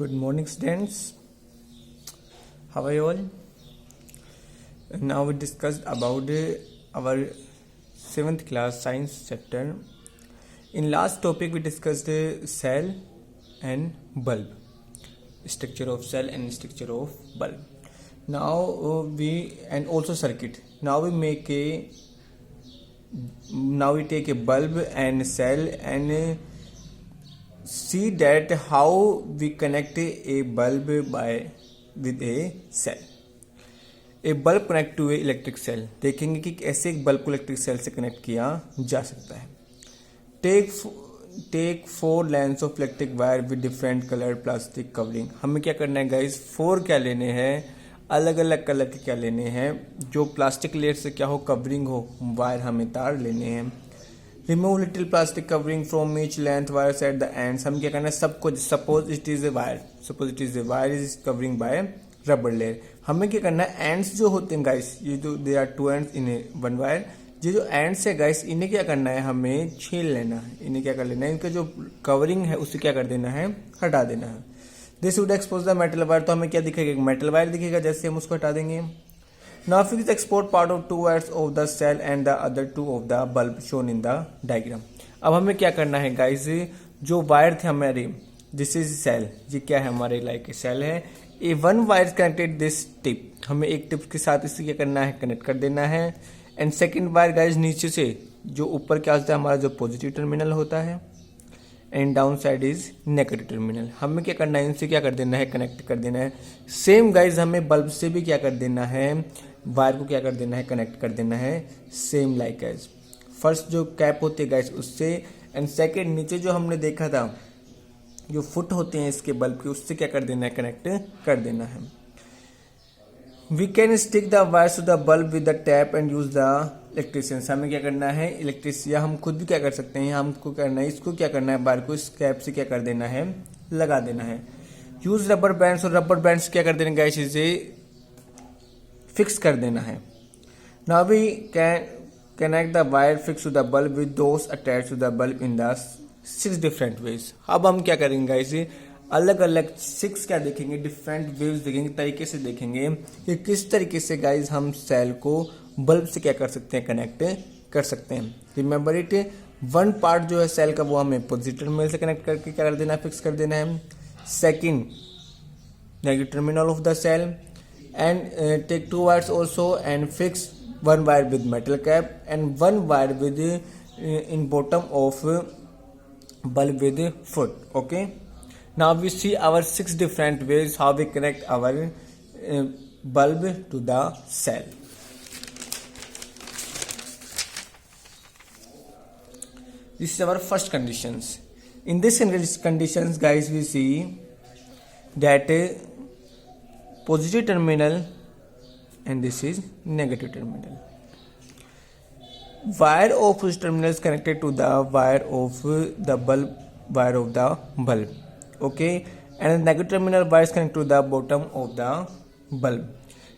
Good morning, students. How are you all? Now we discussed about our 7th class science chapter. In last topic we discussed cell and bulb, structure of cell and structure of bulb. Now and also circuit. Now we take a bulb and cell and see that how we connect a bulb with a cell. A bulb connect to a electric cell. देखेंगे कि कैसे एक bulb को electric cell से connect किया जा सकता है. Take 4 lengths of electric wire with different colour plastic covering. हमें क्या करना है गाइस, 4 क्या लेने हैं, अलग अलग कलर के क्या लेने हैं, जो प्लास्टिक लेयर से क्या हो, कवरिंग हो, वायर हमें तार लेने हैं. Remove little plastic covering from each length wires at the ends. हम क्या करना है, सबको suppose it is a wire is covering by rubber layer. हमें क्या करना है, एंड्स जो होते हैं गाइस, ये जो they are 2 ends in one wire, ये जो एंड्स है गाइस, इन्हें क्या करना है, हमें छील लेना है. इन्हें क्या कर लेना है, इनका जो कवरिंग है उसे क्या कर देना है, हटा देना है. This would expose the metal wire. तो हमें क्या दिखेगा, एक मेटल वायर दिखेगा. जैसे हम उसको हटा देंगे. Now fix the export part of 2 wires of the cell and the other 2 of the bulb shown in the diagram. अब हमें क्या करना है गाइस, जो वायर थे हमारे, दिस इज सेल, ये क्या है, हमारे लाइक सेल है. A one wire connected this tip. हमें एक टिप के साथ इसे क्या करना है, कनेक्ट कर देना है. एंड सेकेंड वायर गाइस नीचे से, जो ऊपर क्या होता है, हमारा जो पॉजिटिव टर्मिनल होता है, and down side is negative terminal. हमें क्या करना है, इनसे क्या कर देना है, कनेक्ट कर देना है. सेम गाइज हमें बल्ब से भी क्या कर देना है, वायर को क्या कर देना है, कनेक्ट कर देना है. सेम लाइक एज फर्स्ट जो कैप होती है गाइज उससे, एंड सेकेंड नीचे जो हमने देखा था जो फुट होते हैं इसके बल्ब के, उससे क्या कर देना है, कनेक्ट कर देना है. We can stick the wires to the bulb with the tape and use the electrician. हमें क्या करना है, इलेक्ट्रिसिया हम खुद भी क्या कर सकते हैं, हमको करना है, इसको क्या करना है, वायर को इस कैप से क्या कर देना है, लगा देना है. Use rubber bands. और रबर बैंड्स क्या कर देना गाइस, इसे फिक्स कर देना है. Now we can connect the wire fix to the bulb with those attach to the bulb in the 6 different ways. अब हम क्या करेंगे गाइस, अलग अलग 6 क्या देखेंगे, डिफरेंट वेव्स देखेंगे, तरीके से देखेंगे कि किस तरीके से गाइस हम सेल को बल्ब से क्या कर सकते हैं, कनेक्ट कर सकते हैं. रिमेंबर इट, वन पार्ट जो है सेल का वो हमें पॉजिटिव टर्मिनल से कनेक्ट करके क्या कर देना है, फिक्स कर देना है. Second negative terminal of the cell, and take 2 wires also and fix 1 wire with metal cap and 1 wire with in bottom of bulb with foot. Okay, now we see our 6 different ways how we connect our bulb to the cell. This is our first conditions. In this conditions guys, we see that positive terminal and this is negative terminal. Wire of positive terminal is connected to the wire of the bulb, okay, and the negative terminal wire is connected to the bottom of the bulb.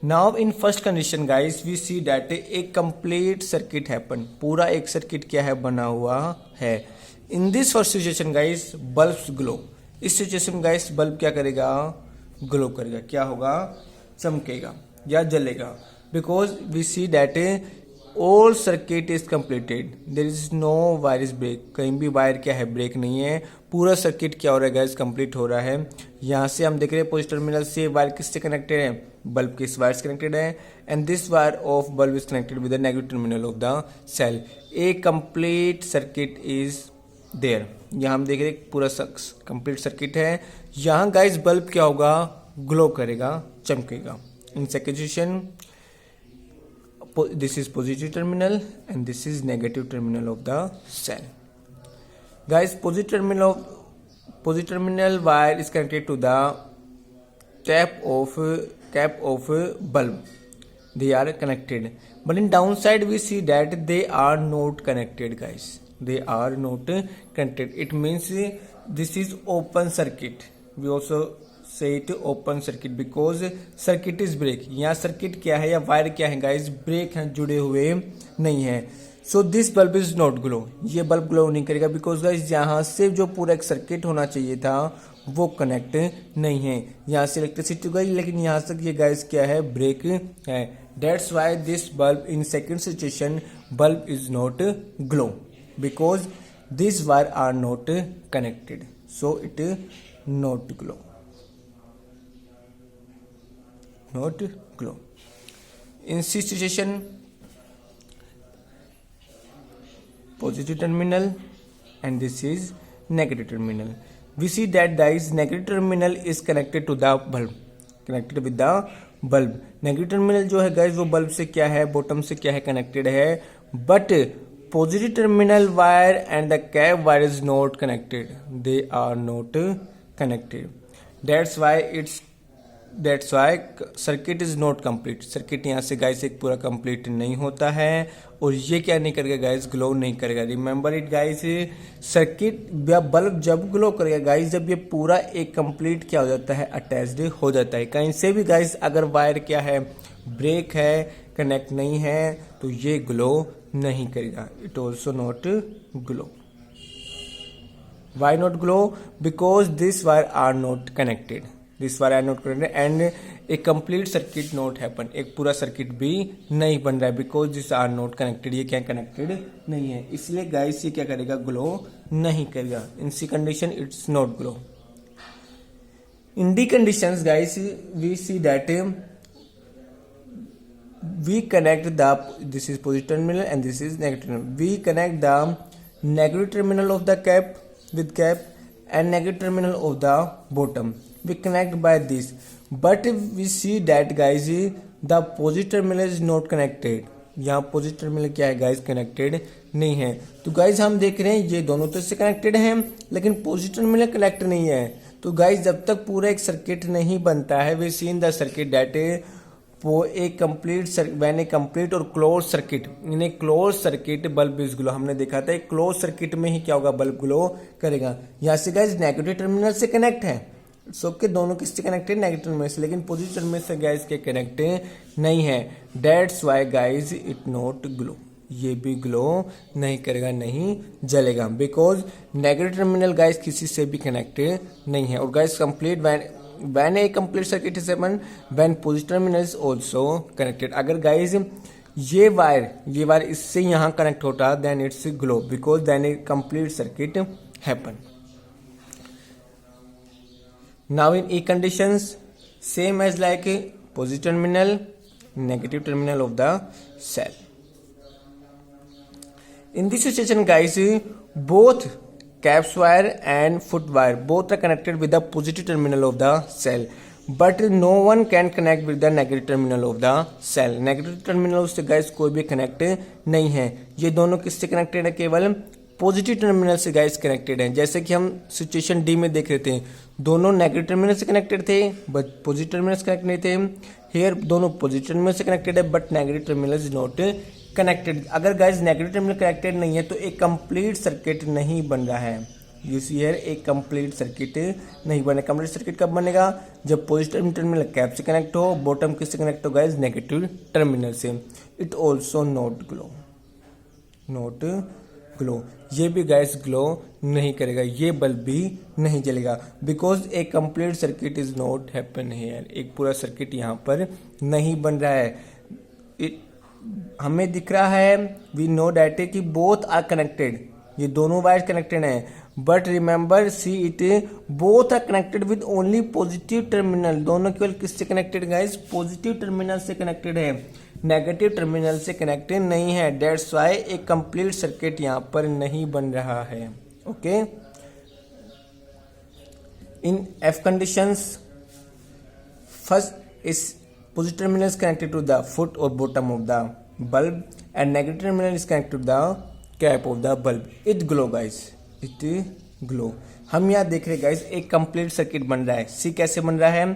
Now in first condition guys, we see that a complete circuit happen. पूरा एक circuit क्या है, बना हुआ है. In this first situation guys, bulbs glow. इस situation guys bulb क्या करेगा, ग्लो करेगा, क्या होगा, चमकेगा या जलेगा. Because we see that all circuit is completed, there is no wire is break. कहीं भी वायर क्या है, ब्रेक नहीं है. पूरा सर्किट क्या हो रहा है गाइस, कंप्लीट हो रहा है. यहाँ से हम देख रहे हैं पॉजिटिव टर्मिनल से वायर किससे कनेक्टेड है, बल्ब के इस वायर से कनेक्टेड है. And this wire of bulb is connected with the negative terminal of the cell. A complete circuit is there. यहाँ हम देख रहे हैं पूरा कंप्लीट सर्किट है. यहाँ गाइस बल्ब क्या होगा, ग्लो करेगा, चमकेगा. In second this is positive terminal and this is negative terminal of the cell. Guys positive terminal wire is connected to the cap of bulb. They are connected, but in downside we see that they are not connected guys. They are not connected. It means this is open circuit. We also say it open circuit because circuit is break. यहाँ circuit क्या है या wire क्या है guys, break है, जुड़े हुए नहीं है. So this bulb is not glow, ये बल्ब ग्लो नहीं करेगा बिकॉज गाइस यहाँ से जो पूरा एक सर्किट होना चाहिए था वो कनेक्ट नहीं है, यहाँ से इलेक्ट्रिसिटी गई लेकिन यहाँ तक ये गाइस क्या है, ब्रेक है। That's why this bulb in second situation bulb is not glow because this wire are not connected, so it not glow, not glow. In situation positive terminal and this is negative terminal. We see that guys negative terminal is connected to the bulb, connected with the bulb. Negative terminal जो है guys वो bulb से क्या है, bottom से क्या है, connected है, but positive terminal wire and the cap wire is not connected, they are not connected. That's why circuit is not complete, circuit यहाँ से गाइस एक पूरा कंप्लीट नहीं होता है और ये क्या नहीं करेगा गाइस, ग्लो नहीं करेगा। रिमेंबर इट गाइस, सर्किट या बल्ब जब ग्लो करेगा गाइस जब ये पूरा एक कंप्लीट क्या हो जाता है, अटैच्ड हो जाता है। कहीं से भी गाइस अगर वायर क्या है, ब्रेक है, कनेक्ट नहीं है तो ये ग्लो नहीं करेगा, it also not glow. Why not glow, because this wire are not connected, this wire are not connected and a complete circuit not happen, एक पूरा सर्किट भी नहीं बन रहा है because this are not connected, ये क्या कनेक्टेड नहीं है, इसलिए गाइस ये क्या करेगा, ग्लो नहीं करेगा। In C condition it's not glow. In D conditions guys we see that we connect the, this is positive terminal and this is negative terminal, we connect the negative terminal of the cap with cap and negative terminal of the bottom, we connect by this, but we see that guys the positive terminal is not connected, यहाँ positive terminal क्या है guys, connected नहीं है। तो guys हम देख रहे हैं ये दोनों तो से कनेक्टेड हैं लेकिन पॉजिटिव टर्मिनल कनेक्ट नहीं है। तो गाइस जब तक पूरा एक सर्किट नहीं बनता है, we see in the circuit that वो एक कंप्लीट व्हेन ए कंप्लीट और close circuit, in a close circuit bulb is glow, हमने देखा था एक क्लोज सर्किट में ही क्या होगा, बल्ब ग्लो करेगा। यहाँ से गाइस नेगेटिव टर्मिनल से कनेक्ट है, सो के दोनों किससे कनेक्टेड, नेगेटिव टर्मिनल से, लेकिन पॉजिटिव टर्मिनल से गाइस के कनेक्ट नहीं है। That's Y guys it not glow, ये भी ग्लो नहीं करेगा, नहीं जलेगा बिकॉज नेगेटिव टर्मिनल गाइस किसी से भी कनेक्टेड नहीं है। और guys complete when a complete circuit is happen when positive terminal is also connected, अगर गाइस ये वायर इससे यहाँ कनेक्ट होता then it's glow because then a complete circuit happen. Now in E conditions same as like a positive terminal, negative terminal of the cell. In this situation guys both caps wire and foot wire both are connected with the positive terminal of the cell, but no one can connect with the negative terminal of the cell. Negative terminal से guys कोई भी connect नहीं है, ये दोनों किससे connected है, केवल पॉजिटिव टर्मिनल से गाइस कनेक्टेड है। जैसे कि हम सिचुएशन डी में देख रहे थे, दोनों नेगेटिव टर्मिनल से कनेक्टेड थे बट पॉजिटिव टर्मिनल से कनेक्ट नहीं थे। हियर दोनों पॉजिटिव टर्मिनल से कनेक्टेड है but negative terminal is not connected. अगर गाइस नेगेटिव टर्मिनल कनेक्टेड नहीं है तो एक कंप्लीट सर्किट नहीं बन रहा है। यू सी हियर एक कंप्लीट सर्किट नहीं बने। कंप्लीट सर्किट कब बनेगा, जब पॉजिटिव टर्मिनल कैप से कनेक्ट हो, बॉटम किससे कनेक्ट हो गाइस, नेगेटिव टर्मिनल से। It also not glow, not glow, ये भी गैस ग्लो नहीं करेगा, ये बल्ब भी नहीं जलेगा because A complete circuit is not happen here, एक पूरा सर्किट यहाँ पर नहीं बन रहा है। हमें दिख रहा है वी नो डैट कि बोथ आर कनेक्टेड, ये दोनों वायर कनेक्टेड हैं, but remember see it both are connected with only positive terminal, दोनों केवल किससे कनेक्टेड गाइस, पॉजिटिव टर्मिनल से कनेक्टेड है, नेगेटिव टर्मिनल से कनेक्टेड नहीं है। दैट्स वाई एक कंप्लीट सर्किट यहाँ पर नहीं बन रहा है। Okay, in F conditions first is positive terminal is connected to the foot or bottom of the bulb and negative terminal is connected to the cap of the bulb. It glow guys, it glow। हम यहाँ देख रहे guys एक complete circuit बन रहा है। सी कैसे बन रहा है,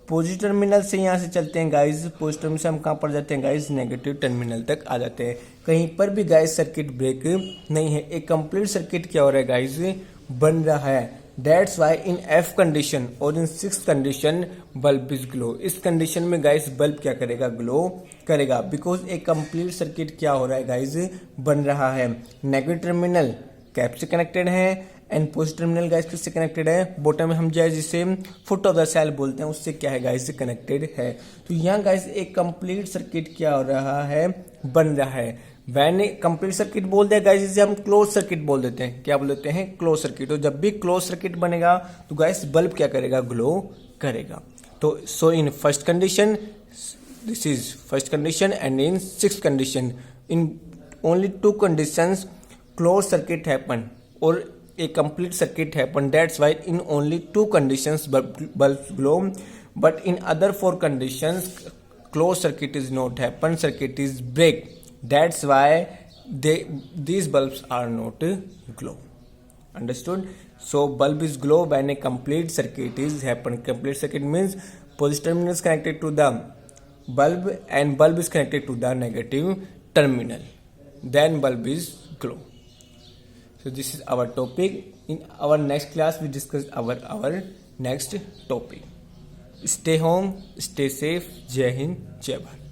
पॉजिटिव टर्मिनल से यहाँ से चलते हैं गाइज, पॉजिटिव टर्मिनल से हम कहाँ पर जाते हैं गाइज, नेगेटिव टर्मिनल तक आ जाते हैं। कहीं पर भी गाइज सर्किट ब्रेक नहीं है, एक कंप्लीट सर्किट क्या हो रहा है गाइज, बन रहा है। That's Y in F condition और इन 6th condition bulb is glow. इस कंडीशन में गाइस बल्ब क्या करेगा, ग्लो करेगा, बिकॉज एक कंप्लीट सर्किट क्या हो रहा है गाइस, बन रहा है। नेगेटिव टर्मिनल कैप से कनेक्टेड है एंड पॉजिटिव टर्मिनल गाइस किससे कनेक्टेड है, बॉटम में हम जिसे फुट ऑफ द सेल बोलते हैं उससे क्या है गाइस, कनेक्टेड है। तो यहाँ गाइस एक कंप्लीट सर्किट क्या हो रहा है, बन रहा है। वैन कंप्लीट सर्किट बोल दिया गाइस, इसे हम क्लोज सर्किट बोल देते हैं। क्या बोल देते हैं, क्लोज सर्किट। तो जब भी क्लोज सर्किट बनेगा तो गाइस बल्ब क्या करेगा, ग्लो करेगा। तो so in first condition, this is first condition and in 6th condition, in only 2 conditions close circuit happen और a complete circuit happen. That's why in only 2 conditions bulbs glow, but in other 4 conditions closed circuit is not happen, circuit is break. That's why these bulbs are not glow. Understood? So bulb is glow when a complete circuit is happen. Complete circuit means positive terminal is connected to the bulb and bulb is connected to the negative terminal, then bulb is glow. So this is our topic. In our next class we discuss our next topic. Stay home, stay safe. Jai Hind, Jai Bharat.